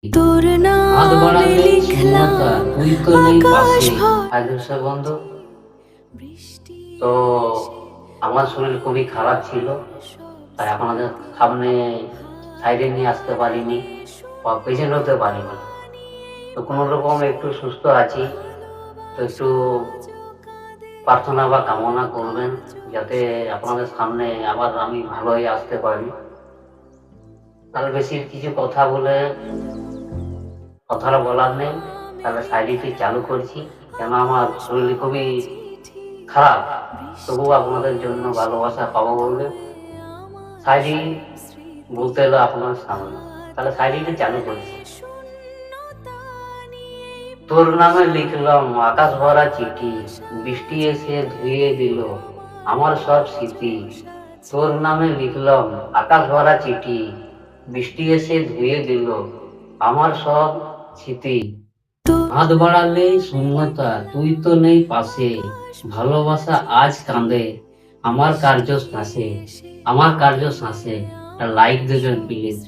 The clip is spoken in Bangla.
তোর হাত নামে বাড়ালে লিখলাম শূন্যতা, তুই তো নেই আকাশ পাশে। ভরা হাই দর্শক বন্ধু, বৃষ্টি তো এসে আমার শরীর খুবই খারাপ ছিল, তাই আপনাদের সামনে সাইডে নিয়ে আসতে পারিনি বা পেশেন্ট হতে পারিনি। তো কোনো রকম একটু সুস্থ আছি, তো একটু প্রার্থনা বা কামনা করবেন যাতে আপনাদের সামনে আবার আমি ভালো হয়ে আসতে পারি। তাহলে বেশি কিছু কথাটা বলার নেই, তাহলে সাইডটি চালু করছি। কেন আমার শরীর খুবই খারাপ, তবুও আপনাদের জন্য ভালোবাসা পাবো বলে সাইডি বলতে এলো আপনার সামনে। তাহলে সাইডিটা চালু করছি। তোর নামে লিখলাম আকাশ ভরা চিঠি, বৃষ্টি এসে ধুয়ে দিল আমার সব স্মৃতি। তোর নামে লিখলাম আকাশ ভরা চিঠি, বৃষ্টি এসে ধুয়ে দিল আমার সব স্মৃতি। হাত বাড়ালে শূন্যতা, তুই তো নেই পাশে, ভালোবাসা আজ কাঁদে আমার কার্য শ্বাসে। লাইক দেবেন প্লিজ।